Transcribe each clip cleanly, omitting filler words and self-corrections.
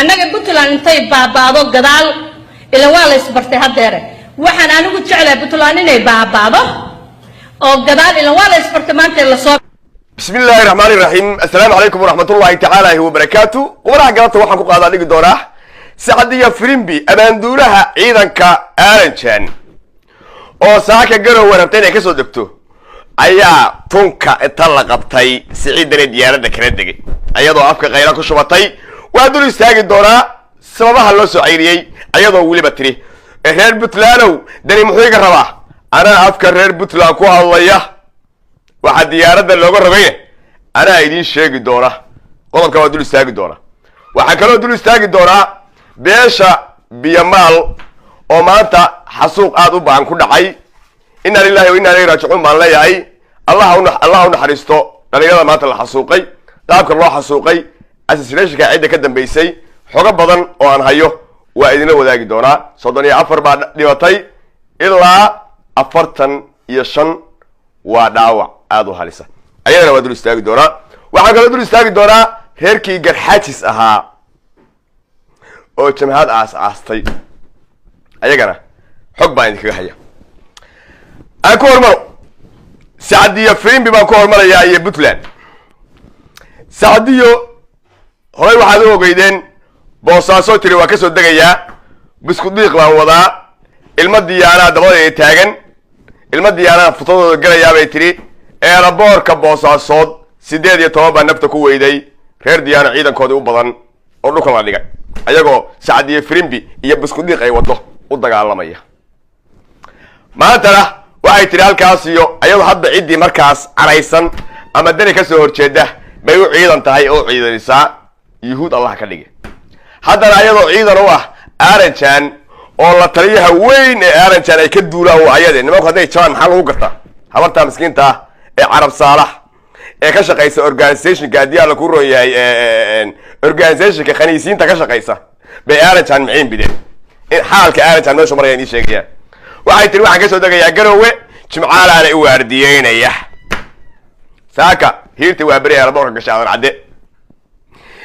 annaga Puntland intay baabaado gadaal ila waa la isbartay hadeere waxaan anigu jeclaa Puntland inay baabaado oo gadaal ila waa la isbartay maanta la soo بسم الله الرحمن الرحيم السلام عليكم ورحمة الله تعالى وبركاته وراح قلت waxaan ku qaadaa dhigi doona Saadiya Firimbi abaanduulaha ciidanka Aaranjan oo saaka garow warantay ka soo degto ayaa tunka inta la qabtay Siciidane diyaaradda kala degay ayadoo afka qayra ku shubatay waa dul istaagi doona sababaha loo soo ceyriyay ayadoo waliba tiri reer Puntland dani muxuu iga rabaa ana afka reer Puntland ku hadlaya waxa diyaaradda looga rabay ana idin sheegi doona qodobka waa dul istaagi doona waxa kale oo dul istaagi doona beesha biyamaal oo maanta xasuuq aad u baan ku dhacay inna lillahi wa inna ilayhi raaji'uun baan leeyahay allah u naxariisto dhalinyarada maanta la xasuuqay qaabka loo xasuuqay assassination-ka ciidda ka dambeysay xogo badan oo aan hayo waa idina wadaagi doona 34 baa dhimatay ilaa 45 waa dhaawac aad u halisa ayadana waa dul istaagi doona waxaan kale dul istaagi doona reerkii garxaajis ahaa oo jamhad aastay ayagana xog baan idinkaga haya aan ku hormaro Saadiya Firimbi baan ku hormarayaa iyo Puntland Saadiyo horay waxaad ogeydeen boosaaso tiri waa ka soo degayaa bisku diiq baan wadaa ilma diyaana dabada taagan ilma diyaana futadooda galayaa bay tiri eeraboorka boosaasood 18 baa nafta ku weyday reer diyaana ciidankoodii u badan oo dhulka la dhigay ayagoo Saadiya Firimbi iyo bisku diiq ay wado u dagaalamaya maantana waxay tiri halkaas iyo ayadoo hadda cidii markaas caraysan ama dani ka soo horjeeda bay u ciidan tahay oo ciidanisa yuhuud Allah ka dhigay haddana ayadoo ciidan u ah Aaranjan oo la taliyaha weyn ee Aaranjan ay ka duulaa oo ayade nimanku haday jaan maxaa lagu gartaa habarta miskiinta ee Carab Saalax ee ka shaqeysa organization-ka adiga la ku rooyay organization-ka khaniisiinta ka shaqeysa bay Aaranjan miciin bideen xaalka Aaranjan meesha marayaan ii sheegayaan waxay tiri waxaan ka soo dagayaa garowe jimcaalaana u waardiyeynaya saaka hiirti waa bari araboorka gashaadan cadde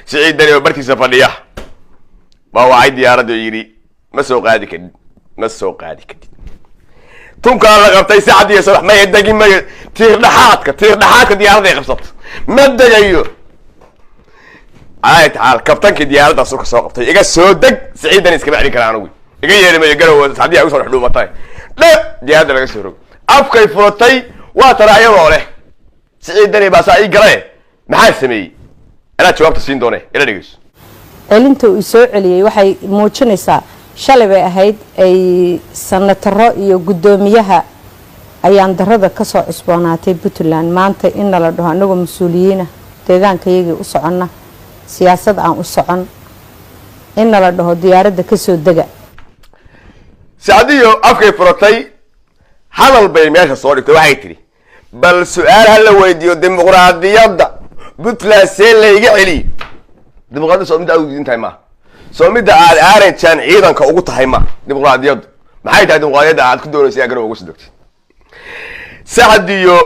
Siciidane oo bartiisa fadhiya baa waay diyaaradda yiri ma soo qaadi kadib tunka la qabtay Saadiya Salax ma yadagi ma tiir dhaxaadka diyaaradda qabsatay ma dagayo ay taal kabtanka diyaaradda soo qabtay iga soo deg Siciidane iska bacdi karaan ugu iga yeerimay garowe Saadiya u soo dhuumatay diyaaradda laga soo rog afkay furatay waa taraayadoo leh Siciidane baa saa ii galay maxaa sameeyay ana jawaabta siin doonay ila dhigayso celinta uu soo celiyay waxay muujinaysaa shalay bay ahayd ay sanataro iyo gudoomiyaha ayaan darada ka soo cusboonaatay Puntland maanta in la dhaho anagu mas'uuliyiina deegaankayga u soconna siyaasad aan u socon in la dhaho diyaaradda ka soo dega Saadiyo afkay furatay hadal bay meesha soo dhigtay waxay tiri bal su'aal hal weydiyo dimuqraadiyadda Puntland see la iga celi dimuqraadiyadda soo mid aad u diintahay ma soo mid aad Aaranjan ciidanka ugu tahay ma dimuqraadiyadda maxay tahay dimuqraadiyadda aad ku doonaysaa garow ugu soo degtay Saadiyo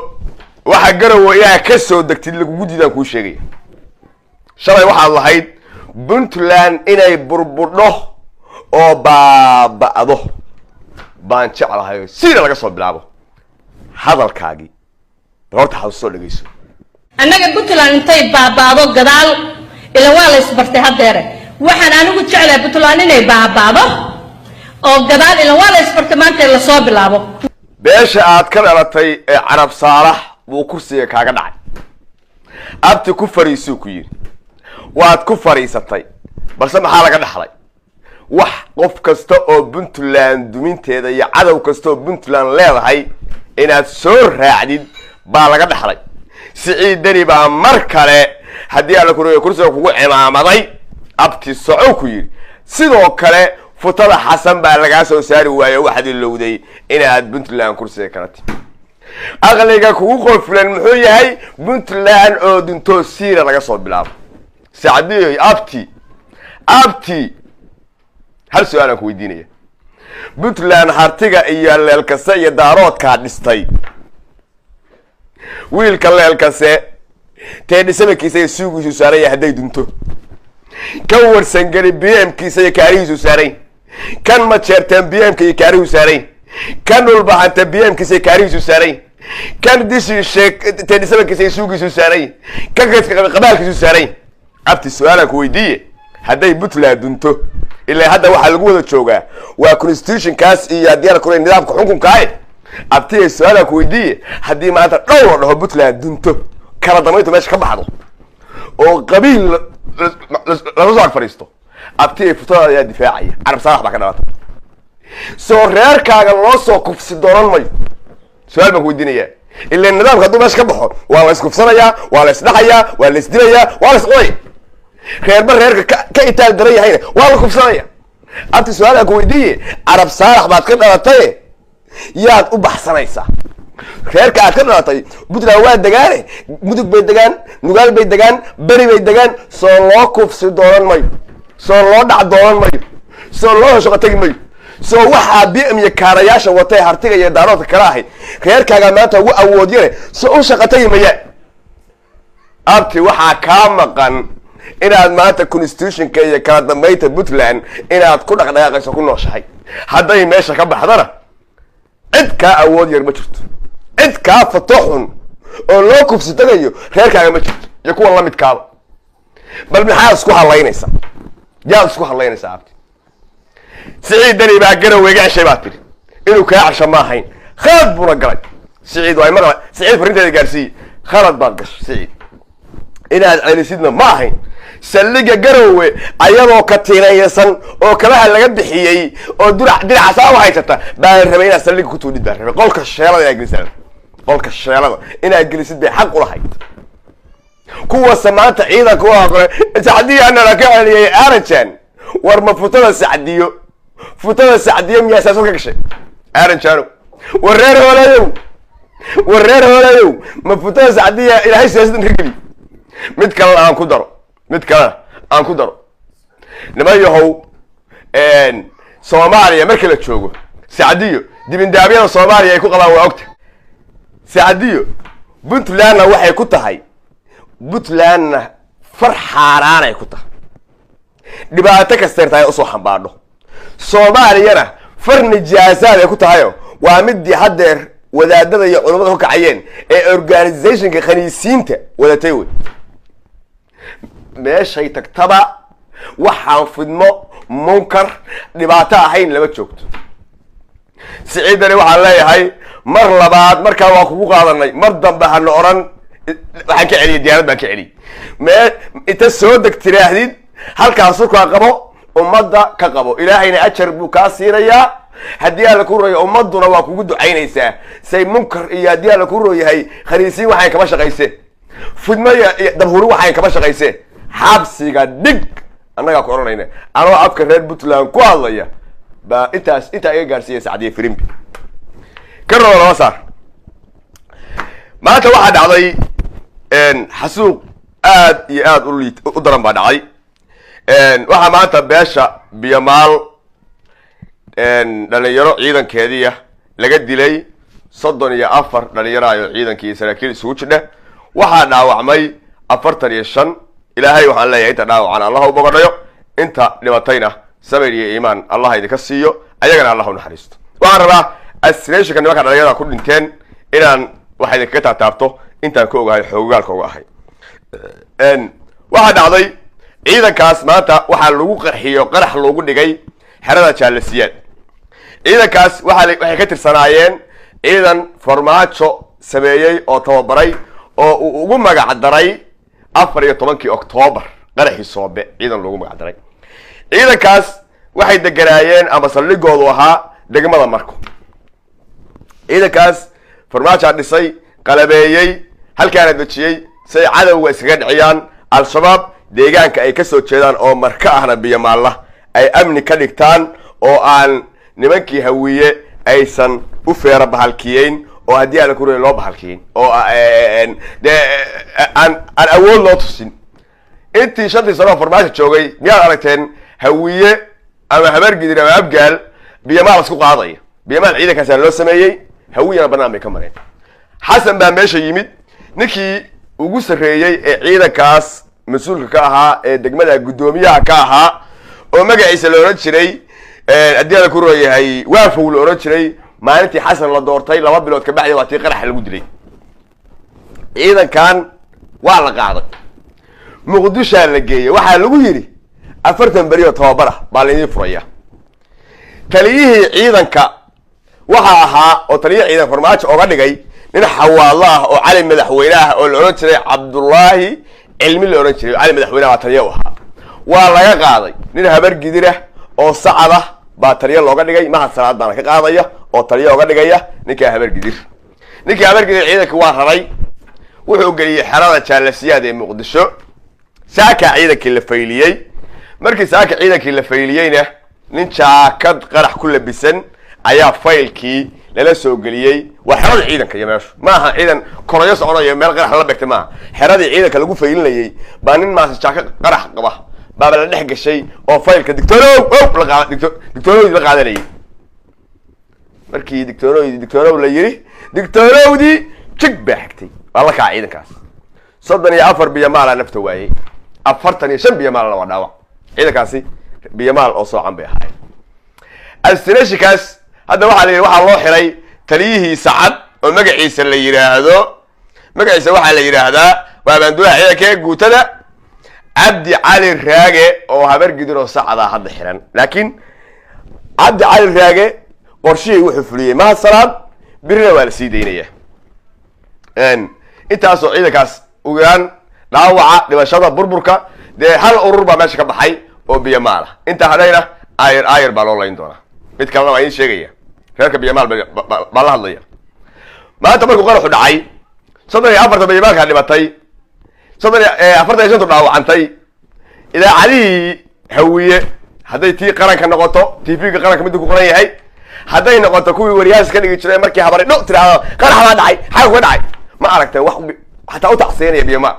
waxa garow ilaa ka soo degtay lagu diidan ku sheegay shalay waxa lahayd Puntland inay burbudho oo baabado baan jeclahay sida laga soo bilaabo hadalkaagi horta ha soo dhageyso annaga Puntland intay baabaado gadaal ila waa la isbartay hadeere waxaan anigu jeclaa Puntland inay baabaado oo gadaal ila waa la isbartay maanta la soo bilaabo beesha aad ka dhalatay ee Carab Saalax buu kursiga kaaga dhacay abti ku fariiso ku yiri waad ku fariisatay balse maxaa laga dhaxlay wax qof kasta oo Puntland duminteeda iyo cadow kasta oo Puntland leedahay inaad soo raacdid baa laga dhaxlay Siciidane baa mar kale hadii aan la kuriyo kursiga kugu cimaamaday abti soo ku yiri sidoo kale futada Xasan baa laga soo saari waayay waxaad ilowday inaad Puntland kursiga ka ratay aqliga kugu qoflan muxuu yahay Puntland oo dinto siira laga soo bilaabo Saadiyo abti hal su'aal aan ku weydiinaya Puntland hartiga iyo leelkasa iyo daaroodka dhistay wiilka leelkase teedhisabankiisa iyo suugiisu saaraya hadday dunto kan warsangeli bmkiisa iyo kaarihiisu saarayn kan majeertaan bmka iyo kaarihu saarayn kan dhulbaxanta bmkiisa iyo kaarihiisu saarayn kan dishiishe teedhisabankiisa iyo suugiisu saarayn kan qabaalkiisu saarayn abti su-aalaan ku weydiiye hadday puntland dunto ilaa hadda waxaa lagu wada joogaa waa constitutionkaas iyo haddii aan ku nidaamka xukunkaa abti su-aalaan ku weydiiye haddii maanta dhowr la dhaho puntland dunto kala damayntu meesha ka baxdo oo qabiil laga soo ag fadhiisto abti futada ayaa difaacaya carab saalax baa ka dhalatay soo reerkaaga loo soo kufsi doonan mayo su-aal baan ku weydiinayaa ilaa nidaamka hadduu meesha ka baxo waa la iskufsanayaa waa la isdhaxayaa waa la isdilayaa waa la isqodaya reerba reerka ka itaal daran yahayna waa la kufsanaya abti su-aalaan ku weydiiye carab saalax baad ka dhalatay yaad u baxsanaysaa reerka aad ka dhalatay puntland waa degaane mudug bay degaan nugaal bay degaan beri bay degaan soo loo kufsi doonan mayo soo loo dhac doonan mayo soo loo heshoqa tegi mayo soo waxaa bm iyo kaarayaasha watay hartiga iyo daaroodka kala ahay reerkaaga maanta ugu awoodyane soo u shaqa tegi maya abti waxaa kaa maqan inaad maanta constitutionka iyo kala dambaynta puntland inaad ku dhaqdhaqaaqayso ku nooshahay hadday meesha ka baxdana cid kaa awood yar ma jirto cid kaa fato xun oo loo kufsi tagayo reerkaaga ma jirto iyo kuwa lamidkaaba bal maxaad isku hadlaynaysaa yaad isku hadlaynaysaa abti siciid dani baa garowe iga ceshay baad tidhi inuu kaa casho ma ahayn khalad buuna galay siciid waa maqla siciid farinteeda gaarsiiye khalad baad gasho siciid inaad celisidna ma ahayn saldhiga garowe ayadoo katiinaysan oo kabaha laga bixiyey oo dinaca saa u haysata baa rabay inaad saldhiga ku tuudhid baa rabay qolka sheelada inaad gelisid qolka sheelada inaad gelisid bay xaq ulahayd kuwase maanta ciidanka u aqoon sacdiyaanala ka celiyay arajan war ma futada sacdiyo miyaa siyaasad ka gashay arajano war reer hoolayow ma futada sacdiya ilaahay siyaasadan ka geli mid kalena aan ku daro niman yahow soomaaliya markii la joogo sacdiyo dibindaabyada soomaaliya ay ku qabaan waa ogta sacdiyo puntlandna waxay ku tahay puntlandna far xaaraanay ku tahay dhibaato kasteertahay usoo xambaadho soomaaliyana far nijaasaad ay ku tahayo waa midii haddeer wadaadada iyo culummada ku kacayeen ee organizationka khaniisiinta wadatay wey meeshay tagtaba waxaan fidmo munkar dhibaato ahayn lama joogto siciidani waxaan leeyahay mar labaad markaa waa kugu qaadanay mar dambe hana oran waxaan ka celiyay diyaarad baan ka celiyay inta soo deg tiraahdid halkaas surkaa qabo ummadda ka qabo ilaahayna ajar buu kaa siinayaa haddii alla ku royo ummaduna waa kugu ducaynaysaa say munkar iyo haddii alla ku royahay khaniisiin waxayn kama shaqayse fidmaya iyo dabhuri waxayn kama shaqayse xabsiga dhig annagaa ku odhanayna anoo afka reer puntland ku hadlaya baa intaa iga gaarsiiya sacdiye firimbi ka rabo lama saar maanta waxaa dhacday xasuuq aad iyo aad u daran baa dhacay waxaa maanta beesha biyamaal dhalinyaro ciidankeediia laga dilay 34 dhalinyaro ayo ciidankii saraakiil isugu jidha waxaa dhaawacmay 45 ilaahay waxaan leeyahay inta dhaawacan allah u bogadhayo inta dhibatayna sabir iyo iimaan allah idinka siiyo ayagana allah u naxariisto waxaan rabaa asreeshinka nimanka dhalinyarada ku dhinteen inaan waxa idinkaga taataabto intaan ka ogahay xoogaalka uga ahay waxaa dhacday ciidankaas maanta waxaa lagu qarxiyo qarax loogu dhigay xerada jaalasiyaad ciidankaas waxay ka tirsanaayeen ciidan farmaajo sameeyey oo tababaray oo uu ugu magac daray 14 Oktoobar qaraxii soobe ciidan loogu magac daray ciidankaas waxay deganaayeen ama saldhigoodu ahaa degmada Marko ciidankaas farmaajo dhisay qalabeeyay halkaana dajiyay say cadawga iskaga dhiciyaan al-shabaab deegaanka ay ka soo jeedaan oo marka ahna biyamaalla ay amni ka dhigtaan oo aan nimankii hawiye aysan u feera bahalkiyeyn oo haddii aan ku loo bahalkiyeyn oo aan awood loo tusin intii 5 sano farmaajo joogay miyaad aragteen hawiye ama habargidir ama abgaal biyamaal isku qaadaya biyamaal ciidankaas loo sameeyay hawiyana banaan bay ka mareen xasan baa meesha yimid ninkii ugu sarreeyey ee ciidankaas mas-uulka ka ahaa ee degmada guddoomiyaha ka ahaa oo magaciisa la oran jiray haddii ku rooyahay waafow la oran jiray maalintii xasan la doortay 2 bilood ka bacdi waa tii qarax lagu dilay ciidankan waa la qaaday muqdisho la geeyay waxaa lagu yiri 40 bari oo tababar baa la idin furaya taliyihii ciidanka waxa ahaa oo taliye ciidan farmaajo oga dhigay nin xawaalo ah oo cali madaxweyne ah oo la oran jiray Cabdullaahi cilmi la oran jiray cali madaxweyne ah taliye waxa waa laga qaaday nin habar gidira oo sacad ah baa taliye looga dhigay mahad salaad baan ka qaadaya oo taliye oga dhigaya ninka habar gidir ciidanka waa raray wuxuu galiyay xarada jaalasiyaad ee muqdisho saaka ciidankii la fayliyay markii saaka ciidankii la fayliyayna nin jaakad qarax ku labisan ayaa faylkii lala soo galiyay waa xarada ciidanka iyo meeshu ma aha ciidan koroyo soconayo meel qarax la beegtay ma xaradii ciidanka lagu faylinayay baa nin maas jaakad qarax qaba baa la dhex gashay oo faylka digtoorowdi la qaadanayay markii digtoorow la yiri digtoorowdi jig baa xigtay waa la kaa ciidankaas 34 biyamaal nafta waayay 45 biyamaal waa dhaawac ciidankaasi biyamaal oo soo canbay ahay astirashikaas hadda waxa la yiri waxa loo xiray taliyihii sacad oo magaciisa la yiraahdo magaciisa waxa la yiraahdaa waa banduulaha ciidanka guutada Abdi Cali Raage oo habar gidiro sacada hadda xiran laakiin Abdi Cali Raage qorshii wuxuu fuliyay ma salaad birina waa la sii deynaya intaasoo ciidankaas ugu yaraan dhaawaca dhibashada burburka dee hal urur baa meesha ka baxay oo biyamaal ah inta hadayna ayr baa loo layn doonaa mid kalena waa idin sheegaya reerka biyamaal baa la hadlaya maanta markuu qaraxu dhacay 34 biyamaalkaa dhimatay 45 dhaawacantay idaacadihii hawiye hadday tii qaranka noqoto TV-ga qaranka mid ku qoran yahay hadday noqoto kuwii wariyaas ka dhigi jiray markii habari dhow tiraado qarax baa dhacay xaq ka dhacay ma aragtay wax hatta u taqsiinaya biyama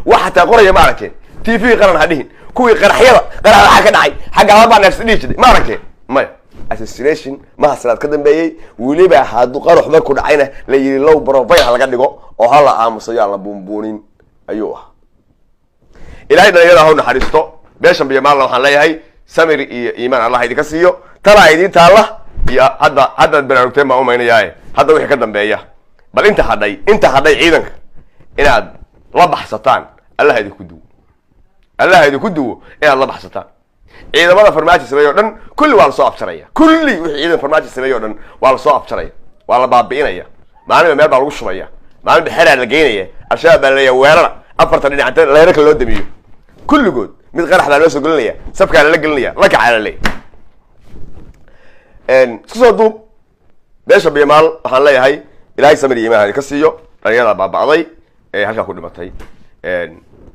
wax hatta qoraya ma aragtay TV qaran hadhiin kuwii qaraxyada qarax ka dhacay xaq baa neefs dhigay ma aragtay ma assassination ma salaad ka dambeeyay waliba hadduu qarax markuu dhacayna la yiri low profile laga dhigo oo hala aamusayo la buunbuunin ayuu ah ilaahay dhalinyarada ha u naxariisto beeshan biyamaal waxaan leeyahay samir iyo iimaan Allah idinka siiyo tala idin taala iyo hadda baraarugteen ma umaynayaa hadda wixii ka dambeeya bal inta hadhay ciidanka inaad la baxsataan Allah idinku duwo inaad la baxsataan ciidamada farmaajo sameeyo dhan kulli waa la soo abjaraya kulli wixii ciidan farmaajo sameeyo dhan waa la soo abjaraya waa la baabiinaya maalin meel baa lagu shubaya maalin bixira la geynaya al-shabaab baa leeyahay weerara 4 dhinac leerka loo damiyo kulligood mid qarax baa loo soo gelinaya sabka la gelinaya la kacaala leey soo duub beesha biyamaal waxaan leeyahay ilaahay samir iyo iimaan ka siiyo dhalinyarada baaba'day ee halka ku dhimatay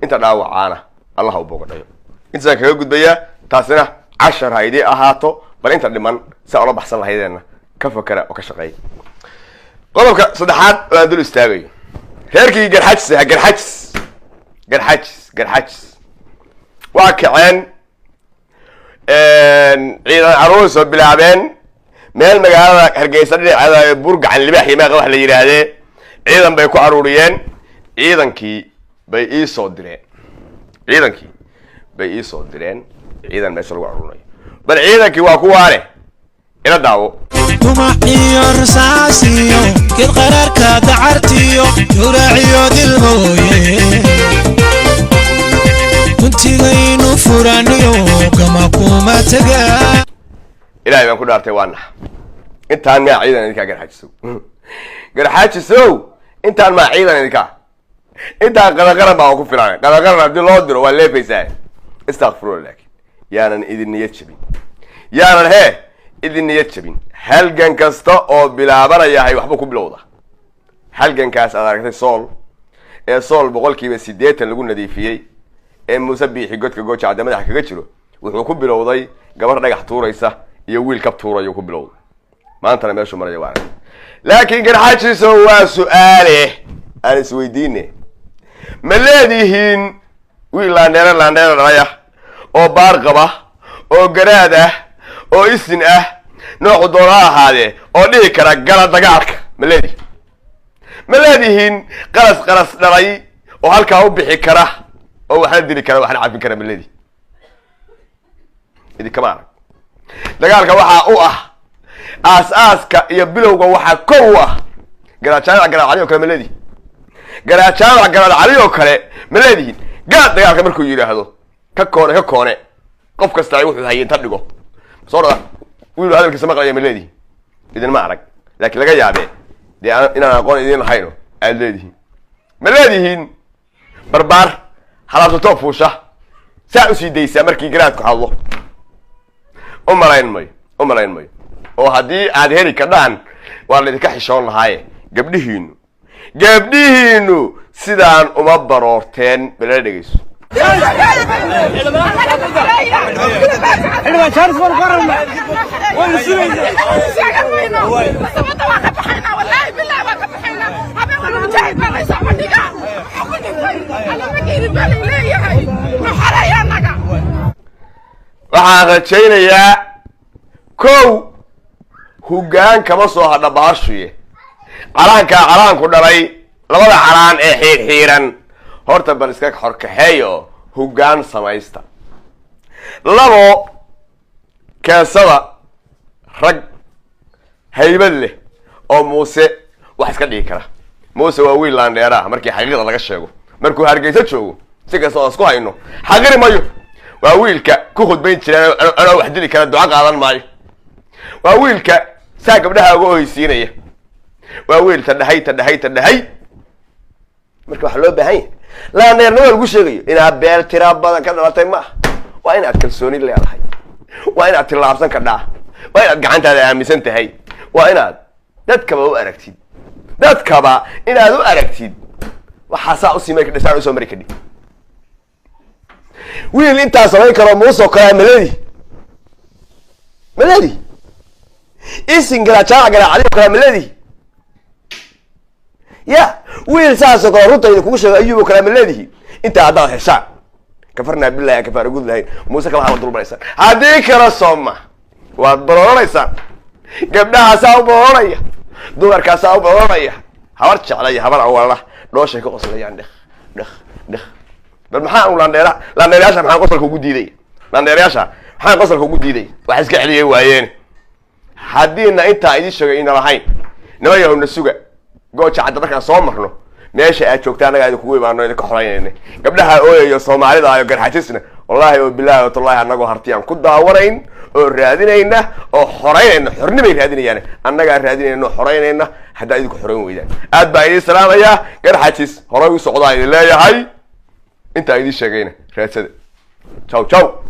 inta dhaawacaana Allah u boqodayo inta kaga gudbaya taasina 10 haydi ahaato bal inta dhiman si aan la baxsan lahaydeena ka fakara oo ka shaqeey qodobka saddexaad waan dul istaagayo reerkii garxajis waa kaceen ciidan aroos oo bilaabeen meel magaalada Hargeysa dhinaceeda burgacan libaax iyo meeqa wax la yiraahdee ciidan bay ku aruuriyeen ciidankii bay ii soo direen ciidan meesha lagu aruuray bal ciidankii waa kuwaane ila daawo tumaxiyo rasaasiyo kid qararka dacartiyo yuraaciyo dilmooye kuntigaynu furaniyo kama kuma tagaa ilaahay baan ku dhaartay waana intaan ma ciidan idinka garxaajisow intaan ma ciidan idinka intaan qadaqaran baa ku filan qadaqaran hadii loo diro waa leefaysaa astaghfirullah laakiin yaanan idin niyad jabin halgan kasta oo bilaabanaya waxba ku bilowda halgankaas aad aragtay sool boqolkiiba 80 lagu nadiifiyay ee musabbiixi godka gooja cadamada kaga jiro wuxuu ku bilowday gabar dhagax tuuraysa iyo wiil kab tuurayo ku bilowday maanta meeshu maraya waa laakiin garxaajiso waa su'aale aan isweydiine ma leedihiin wiil laandheera dhalaya oo baar qaba oo garaad ah oo isin ah nooc doona ahaade oo dhigi kara gala dagaalka ma leedihiin ملادهين قرص دلي وهلكا او بخي كره او waxaan dili kara waxaan caafin kara maladi idin kama arag dagaalka waxa uu ah aasaaska iyo bilowga waxa koow ah garaajada garaacali oo kale maladi garaajada garaacali oo kale maladi gaad dagaalka markuu yiraahdo ka koone qof kasta ay wuxuu hayeen tadhigo soo rada wiil hadalkiisa maqlaya maladi idin ma arag laakiin laga yaabee inaan aqoon idin hayno aad leedihiin maladihiin barbaar حلاته توفوشة سأسي ديسا مركي جراتك الله أملاين مي وهدي هذي كدان والله ذيك حشون هاي قبلهينو سيدان برورتين بلاديس waxaan rajaynayaa kow hoggaan kama soo hadha baashuye calaanku dhalay labada calaan ee xiirxiiran horta bal iska xorkaxeeyo hoggaan samaysta labo keesada rag haybad leh oo muuse wax iska dhigi kara muuse waa wiil laandheera markii xaqiiqda laga sheego markuu hargeysa joogo si kasta isku hayno xaqiri mayo waa wiilka ku khudbayn jiray ana wax dili kara duca qaadan maayo waa wiilka saa gabdhaha uga oysiinaya waa wiil tadhahay marka waxa loo baahan yahay laandheernimo lagu sheegayo inaad beel tira badan ka dhalatay ma waa inaad kalsooni leedahay waa inaad tilaabsan ka dhaa waa inaad gacantaada aaminsan tahay waa inaad dadkaba inaad u aragtid waxa saa u simay ka dhisaan u soo mari kadib wiil inta samayn karo muuso kala maladi isin garaajada garaacali kala maladi ya wiil saas oo runta ku sheegay ayuu kala maladi inta adaa heshaan kafarna billahi kafar gudlahay muusa kala hawad dulbaysan hadii kala sooma waad baroonaysan gabdhaha saa u baroonaya dumarka saa u baroonaya habar jeclay habar awala dooshay ka qoslayaan dhakh bal maxaa uu laandheerayaasha maxaa qosolka ugu diiday wax iska xiliyay waayeen hadiina inta idin sheegay in lahayn nabayahu nasuga gooja cad markaan soo marno meesha aad joogtaan anaga idin kugu imaano idin ka xoreeyeen gabdhaha ooyayo Soomaalida ayo garxajisna wallahi oo billahi wallahi anagu hartiyaan ku daawanayn oo raadinayna oo xoreeyna xornimay raadinayaan annaga raadinayna xoreeyna hadaa idin ku xoreyn weydaan aad baa idin salaamaya garxajis horay u socdaa idin leeyahay inta idin sheegayna raadsada ciao